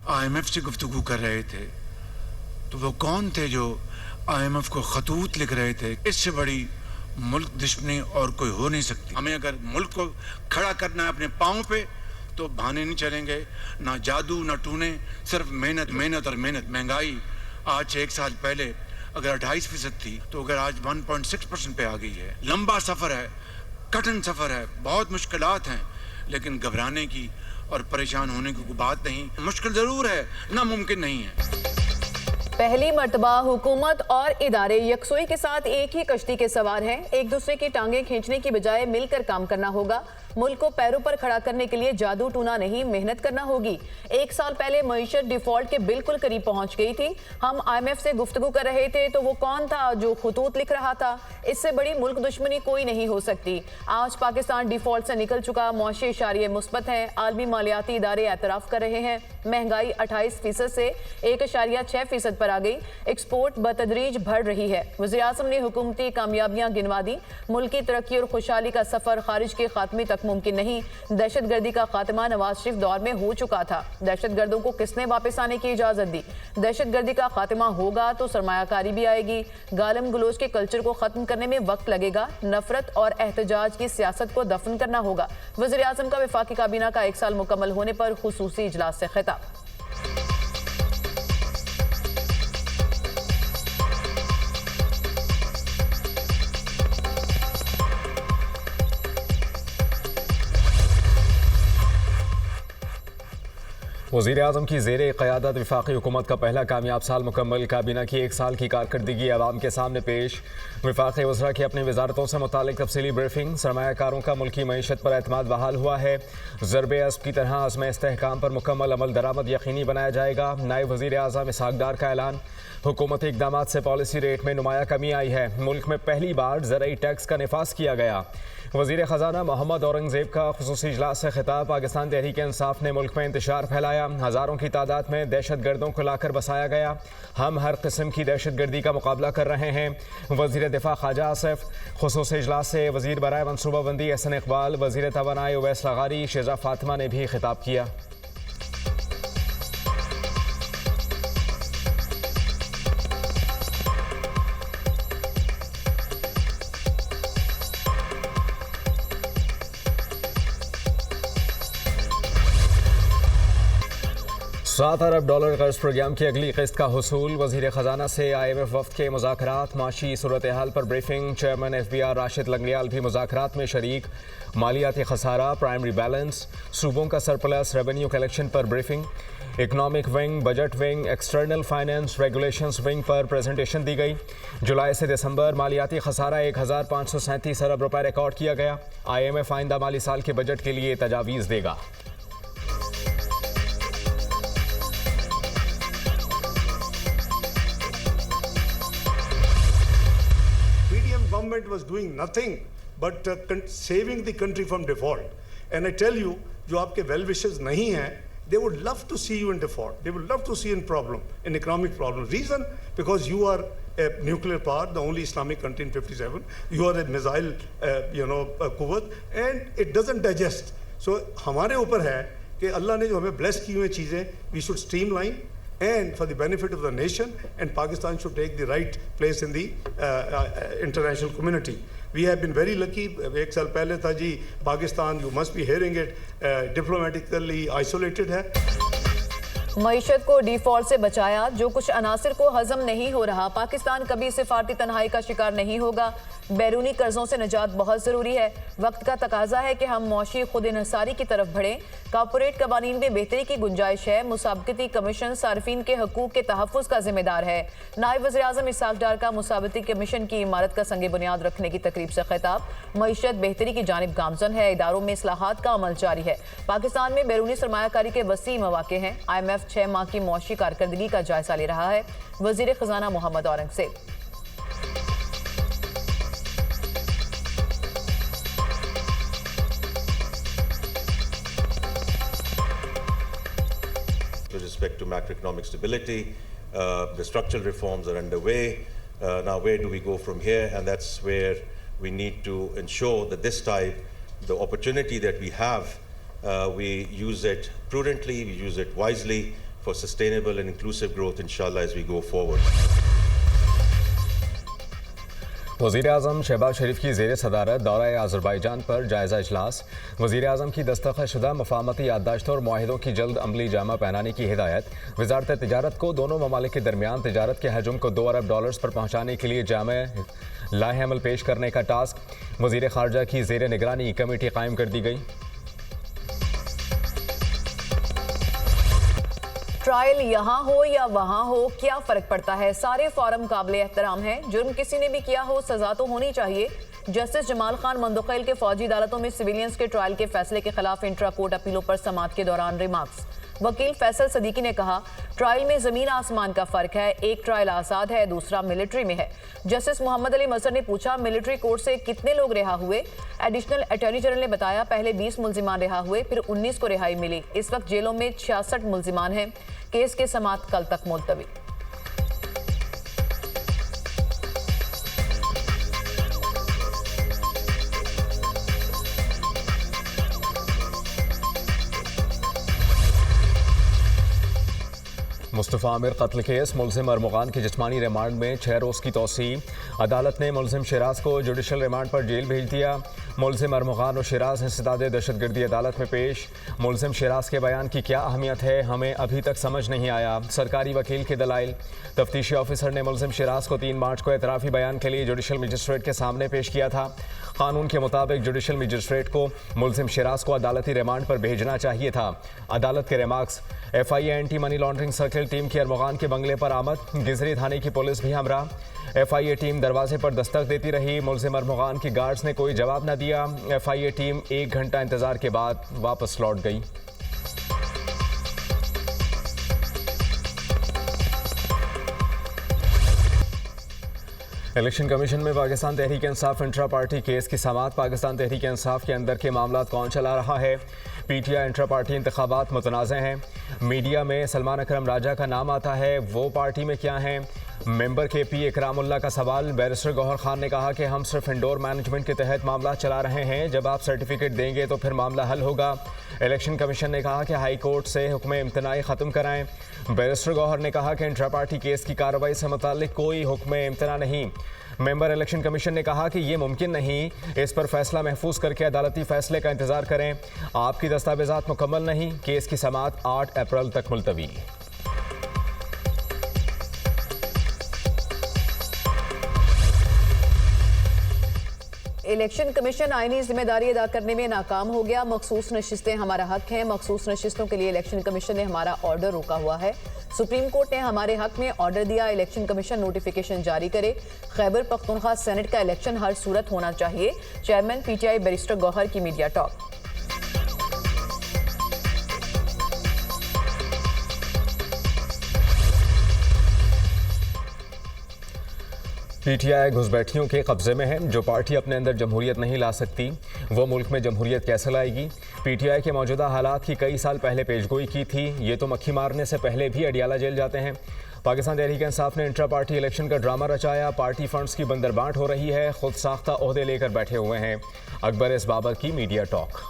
IMF से गुफ्तगू कर रहे थे, तो वो कौन थे जो IMF को खतूत लिख रहे थे? इससे बड़ी मुल्क दुश्मनी और कोई हो नहीं सकती। हमें अगर मुल्क को खड़ा करना है अपने पाँव पे, तो बहाने नहीं चलेंगे, ना जादू ना टूने, सिर्फ मेहनत मेहनत और मेहनत। महंगाई आज से 1 साल पहले अगर 28% थी, तो अगर आज 1.6% पे आ गई है। लंबा सफ़र है, कठिन सफ़र है, बहुत मुश्किलात हैं, लेकिन घबराने की और परेशान होने की कोई बात नहीं। मुश्किल ज़रूर है, नामुमकिन नहीं है। पहली मर्तबा हुकूमत और इदारे यकसुई के साथ एक ही कश्ती के सवार हैं। एक दूसरे की टांगें खींचने की बजाय मिलकर काम करना होगा। मुल्क को पैरों पर खड़ा करने के लिए जादू टूना नहीं, मेहनत करना होगी। 1 साल पहले मईशत डिफॉल्ट के बिल्कुल करीब पहुंच गई थी। हम IMF से गुफ्तगू कर रहे थे, तो वो कौन था जो खतूत लिख रहा था? इससे बड़ी मुल्क दुश्मनी कोई नहीं हो सकती। आज पाकिस्तान डिफॉल्ट से निकल चुका, मुआशी इशारे मुस्बत हैं, आलमी मालियाती इदारे एतराफ़ कर रहे हैं। महंगाई 28% से 1.6% पर आ गई। एक्सपोर्ट बतदरीज बढ़ रही है। वज़ीर-ए-आज़म ने हुकूमती कामयाबियां गिनवा दी। मुल्क की तरक्की और खुशहाली का सफर खारिज के खात्मे तक मुमकिन नहीं। दहशतगर्दी का खात्मा नवाज शरीफ दौर में हो चुका था। दहशतगर्दों को किसने वापस आने की इजाजत दी? दहशतगर्दी का खात्मा होगा तो सरमायाकारी भी आएगी। गालम गलोच के कल्चर को खत्म करने में वक्त लगेगा। नफरत और एहतजाज की सियासत को दफन करना होगा। वज़ीर-ए-आज़म का वफाकी काबीना का 1 साल मुकम्मल होने पर खुसूसी इजलास से खिताब। वज़ीर-ए-आज़म की ज़ेरे क़यादत वफ़ाक़ी हुकूमत का पहला कामयाब साल मुकम्मल। काबीना की 1 साल की कारकर्दगी अवाम के सामने पेश। वफ़ाक़ी वज़रा की अपनी वज़ारतों से मुतालिक तफसीली ब्रीफिंग। सरमायाकारों का मुल्की मईशत पर एतमाद बहाल हुआ है। ज़रबे अस्ब की तरह अज़्म इस्तेहकाम पर मुकम्मल अमल दरामद यकीनी बनाया जाएगा। नायब वज़ीर-ए-आज़म इसहाक़ डार का ऐलान। हुकूमती इक़दामात से पॉलिसी रेट में नुमाया कमी आई है। मुल्क में पहली बार ज़रई टैक्स का निफाज किया गया। वज़ीर ख़ज़ाना मोहम्मद औरंगज़ेब का खुसूसी इजलास से खिताब। पाकिस्तान तहरीक इंसाफ ने मुल्क में इंतशार फैलाया। हज़ारों की तादाद में दहशत गर्दों को लाकर बसाया गया। हम हर किस्म की दहशत गर्दी का मुकाबला कर रहे हैं। वज़ीर दिफा ख्वाजा आसिफ। खुसूसी इजलास से वज़ीर बराए मनसूबाबंदी एहसन इकबाल, वज़ीर तवानाई उवैस लगारी, शेजा फातिमा ने भी खिताब किया। $7 अरब कर्ज प्रोग्राम की अगली किस्त का हुसूल। वज़ीर ख़ज़ाना से IMF वफ़द के मुज़ाकरात। माशी सूरत हाल पर briefing. Chairman FBR Rashid Langrial भी मुज़ाकरात में शरीक। मालियाती खसारा, प्राइमरी बैलेंस, सूबों का सरप्लस, रेवेन्यू कलेक्शन पर briefing. Economic wing, budget wing, external finance regulations wing पर प्रेजेंटेशन दी गई। जुलाई से दिसंबर मालियाती खसारा 1537 अरब रुपये रिकॉर्ड किया गया। IMF आइंदा माली साल के बजट के लिए तजावीज़ देगा। Government was doing nothing but saving the country from default. And I tell you, जो आपके well wishers नहीं हैं, they would love to see you in default. They would love to see in problem, in economic problem. Reason? Because you are a nuclear power, the only Islamic country in 57. You are a missile, quwwat, and it doesn't digest. So हमारे ऊपर है कि अल्लाह ने जो हमें bless की हुई चीजें, we should streamline. And for the benefit of the nation, and Pakistan should take the right place in the international community. We have been very lucky. 1 साल पहले था जी Pakistan, you must be hearing it, diplomatically isolated है। मईशत को default से बचाया। जो कुछ अनासिर को हजम नहीं हो रहा, पाकिस्तान कभी सिफारती तन्हाई का शिकार नहीं होगा। बैरूनी कर्जों से निजात बहुत ज़रूरी है। वक्त का तकाजा है कि हम मुआशी खुद इन्हसारी की तरफ बढ़ें। कॉर्पोरेट कवानीन में बेहतरी की गुंजाइश है। मुसाबकती कमीशन सार्फिन के हकूक़ के तहफ़्फ़ुज़ का जिम्मेदार है। नायब वज़ीर-ए-आज़म इसहाक़ डार का मुसाबकती कमीशन की इमारत का संग बुनियाद रखने की तकरीब से खिताब। मईशत बेहतरी की जानिब गामज़न है। इदारों में इस्लाहात का अमल जारी है। पाकिस्तान में बैरूनी सरमायाकारी के वसी मौक़े हैं। IMF 6 माह की मुआशी कारकर्दगी का जायजा ले रहा है। वज़ीर ख़ज़ाना Mohammad Aurangzeb. With respect to macroeconomic stability, the structural reforms are underway. Now where do we go from here? And that's where we need to ensure that this time the opportunity that we have, we use it prudently, we use it wisely for sustainable and inclusive growth, inshallah, as we go forward. वज़ीर-ए-आज़म शहबाज शरीफ की ज़ेर सदारत दौरा Azerbaijan पर जायज़ा इजलास। वज़ीर-ए-आज़म की दस्तखतशुदा मफ़ाहमती याददाश्तों और मुआहिदों की जल्द अमली जामा पहनाने की हिदायत। वज़ारत तिजारत को दोनों ममालिक के दरमियान तिजारत के हजम को 2 अरब डॉलर्स पर पहुँचाने के लिए जामे लाहे अमल पेश करने का टास्क। वज़ीर ख़ारजा की ज़ेर निगरानी कमेटी कायम कर दी गई। ट्रायल यहाँ हो या वहाँ हो, क्या फर्क पड़ता है? सारे फॉरम काबिले एहतराम है। जुर्म किसी ने भी किया हो, सजा तो होनी चाहिए। जस्टिस जमाल खान मंदुखैल के फौजी अदालतों में सिविलियंस के ट्रायल के फैसले के खिलाफ इंट्रा कोर्ट अपीलों पर समाअत के दौरान रिमार्क्स। वकील फैसल सदीकी ने कहा, ट्रायल में जमीन आसमान का फर्क है। एक ट्रायल आजाद है, दूसरा मिलिट्री में है। जस्टिस मोहम्मद अली मजहर ने पूछा, मिलिट्री कोर्ट से कितने लोग रिहा हुए? एडिशनल अटॉर्नी जनरल ने बताया, पहले 20 मुल्जिमान रिहा हुए, फिर 19 को रिहाई मिली। इस वक्त जेलों में 66 मुल्जिमान हैं। केस के समाअत कल तक मुलतवी। मुस्तफ़ा आमिर कत्ल केस, मुलजिम अरमुगान की जिस्मानी रिमांड में 6 रोज़ की तोसी। अदालत ने मुलजिम शिराज को जुडिशल रिमांड पर जेल भेज दिया। मुलजिम अरमुगान और शिराज इंसदाद दहशतगर्दी अदालत में पेश। मुलजिम शिराज के बयान की क्या अहमियत है, हमें अभी तक समझ नहीं आया। सरकारी वकील के दलाइल। तफ्तीशी ऑफिसर ने मुलजिम शिराज को 3 मार्च को एतराफ़ी बयान के लिए जुडिशल मजिस्ट्रेट के सामने पेश किया था। कानून के मुताबिक जुडिशल मजिस्ट्रेट को मुलजिम शिराज को अदालती रिमांड पर भेजना चाहिए था। अदालत के remarks. FIA anti money laundering circle team की अरमुगान के बंगले पर आमद। गिजरी थाने की पुलिस भी हमरा। FIA टीम दरवाजे पर दस्तक देती रही। मुलजिम अरमुगान के गार्ड्स ने कोई जवाब न दिया। FIA टीम 1 घंटा इंतजार के बाद वापस लौट गई। इलेक्शन कमीशन में Pakistan Tehreek Insaf intra party case की समाअत। पाकिस्तान तहरीक इंसाफ के अंदर के मामला कौन चला रहा है? PTI इंट्रा पार्टी इंतखाबात मुतनाज़ हैं। मीडिया में सलमान अकरम राजा का नाम आता है, वो पार्टी में क्या हैं? मेंबर KP इकरामुल्लाह का सवाल। बैरिस्टर गौहर खान ने कहा कि हम सिर्फ इंडोर मैनेजमेंट के तहत मामला चला रहे हैं, जब आप सर्टिफिकेट देंगे तो फिर मामला हल होगा। इलेक्शन कमीशन ने कहा कि हाई कोर्ट से हुक्म इम्तनाई ख़त्म कराएं। बैरिस्टर गौहर ने कहा कि इंट्रा पार्टी केस की कार्रवाई से मुताल्लिक कोई हुक्म इम्तना नहीं। मेंबर इलेक्शन कमीशन ने कहा कि ये मुमकिन नहीं, इस पर फैसला महफूज करके अदालती फैसले का इंतजार करें। आपकी दस्तावेजात मुकम्मल नहीं। केस की समाअत 8 अप्रैल तक मुलतवी। इलेक्शन कमीशन आईनी जिम्मेदारी अदा करने में नाकाम हो गया। मखसूस नशिस्तें हमारा हक हैं। मखसूस नशिस्तों के लिए इलेक्शन कमीशन ने हमारा ऑर्डर रोका हुआ है। सुप्रीम कोर्ट ने हमारे हक में ऑर्डर दिया, इलेक्शन कमीशन नोटिफिकेशन जारी करे। खैबर पख्तूनख्वा सेनेट का इलेक्शन हर सूरत होना चाहिए। चेयरमैन PTI बैरिस्टर गौहर की मीडिया टॉक। PTI घुसपैठियों के कब्जे में है। जो पार्टी अपने अंदर जमहूरियत नहीं ला सकती, वो मुल्क में जमहूरियत कैसे लाएगी? PTI के मौजूदा हालात की कई साल पहले पेशगोई की थी। ये तो मक्खी मारने से पहले भी अडियाला जेल जाते हैं। पाकिस्तान तहरीक इंसाफ ने इंट्रा पार्टी इलेक्शन का ड्रामा रचाया। पार्टी फंड्स की बंदरबांट हो रही है। खुद साख्ता ओहदे लेकर बैठे हुए हैं। अकबर इस बाबत की मीडिया टॉक।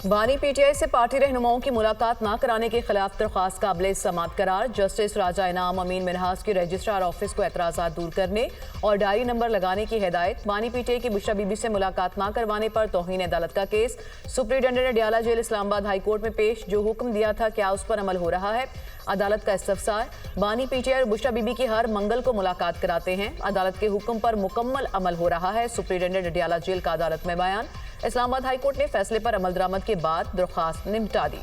बानी PTI से पार्टी रहनुमाओं की मुलाकात न कराने के खिलाफ दरख्वास्त काबिल समाअत करार। जस्टिस राजा इनाम अमीन मिनहास की रजिस्ट्रार ऑफिस को एतराज़ात दूर करने और डायरी नंबर लगाने की हिदायत। बानी PTI की बुशरा बीबी से मुलाकात न करवाने पर तौहीन अदालत का केस। Superintendent Adiala jail Islamabad high court में पेश। जो हुक्म दिया था क्या उस पर अमल हो रहा है? अदालत का इस्तफसार। बानी PTI और बुशरा बीबी की हर मंगल को मुलाकात कराते हैं। अदालत के हुक्म पर मुकम्मल अमल हो रहा है। सुप्रीटेंडेंट अडियाला जेल का अदालत में बयान। इस्लामाबाद हाई कोर्ट ने फैसले पर अमल दरामद के बाद दरख्वास्त निपटा दी।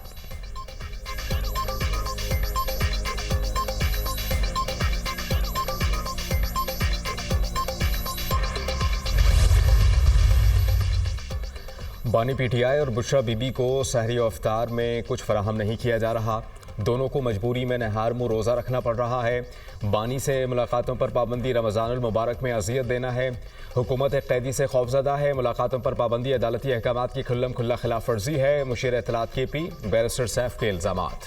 बानी PTI और बुशरा बीबी को सहरी और इफ्तार में कुछ फराहम नहीं किया जा रहा। दोनों को मजबूरी में नहार मुँह रोज़ा रखना पड़ रहा है। बानी से मुलाकातों पर पाबंदी रमज़ानुल मुबारक में अज़ियत देना है। हुकूमत एक कैदी से खौफज़दा है। मुलाकातों पर पाबंदी अदालती अहकामात की खुल्लम खुल्ला खिलाफ वर्जी है। मुशीर इत्तलात KP बैरिस्टर सैफ के इल्ज़ामात।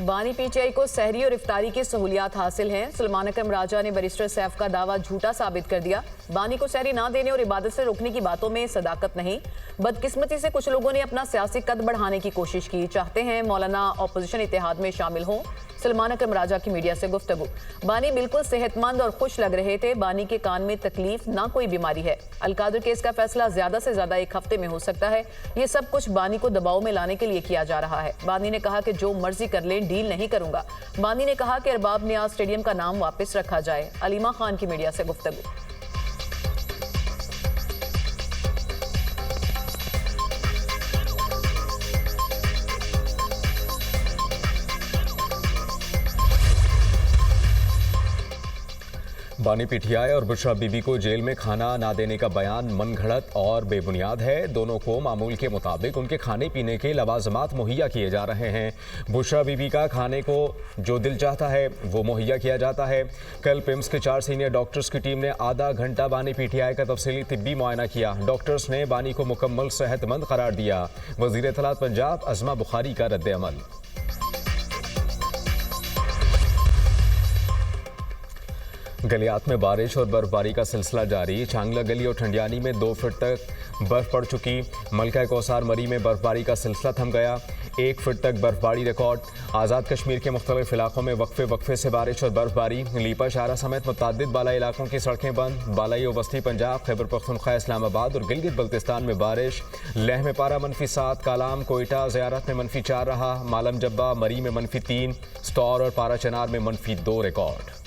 बानी पीटीआई को सहरी और इफ्तारी की सहूलियात हासिल हैं। सुलेमान अकरम राजा ने बैरिस्टर सैफ का दावा झूठा साबित कर दिया। बानी को सहरी ना देने और इबादत से रोकने की बातों में सदाकत नहीं। बदकिस्मती से कुछ लोगों ने अपना सियासी कद बढ़ाने की कोशिश की, चाहते हैं मौलाना अपोजिशन इत्तेहाद में शामिल हों। सुलेमान अकरम राजा की मीडिया से गुफ्तगू। बानी बिल्कुल सेहतमंद और खुश लग रहे थे। बानी के कान में तकलीफ ना कोई बीमारी है। अलकादर केस का फैसला ज्यादा से ज्यादा 1 हफ्ते में हो सकता है। ये सब कुछ बानी को दबाव में लाने के लिए किया जा रहा है। बानी ने कहा कि जो मर्जी कर लें, डील नहीं करूंगा। बानी ने कहा कि अरबाब नियाज स्टेडियम का नाम वापस रखा जाए। अलीमा खान की मीडिया से गुफ्तगू। बानी पीटीआई और बुशरा बीबी को जेल में खाना ना देने का बयान मनगढ़ंत और बेबुनियाद है। दोनों को मामूल के मुताबिक उनके खाने पीने के लवाजमात मुहैया किए जा रहे हैं। बुशरा बीबी का खाने को जो दिल चाहता है वो मुहैया किया जाता है। कल पिम्स के 4 सीनियर डॉक्टर्स की टीम ने आधा घंटा बानी पीटीआई का तफसीली तिब्बी मुआयना किया। डॉक्टर्स ने बानी को मुकम्मल सेहतमंद करार दिया। वज़ीर इत्तलात पंजाब अज़मा बुखारी का रद्द अमल। गलियात में बारिश और बर्फबारी का सिलसिला जारी। चांगला गली और ठंडियानी में 2 फीट तक बर्फ पड़ चुकी। मलका कौसार मरी में बर्फबारी का सिलसिला थम गया। 1 फीट तक बर्फबारी रिकॉर्ड। आज़ाद कश्मीर के मुख्तलिफ इलाकों में वक्फे से बारिश और बर्फबारी। लीपा शारा समेत मुतअद्दिद बालाई इलाकों की सड़कें बंद। बालाई और वस्ती पंजाब, खैबर पख्तूनख्वा, इस्लामाबाद और गिलगित बल्तिस्तान में बारिश। लेह में पारा -7, कालाम, कोयटा, ज़ियारत में -4 रहा। मालम जब्बा, मरी में -3, स्टौर और पारा चनार में -2 रिकॉर्ड।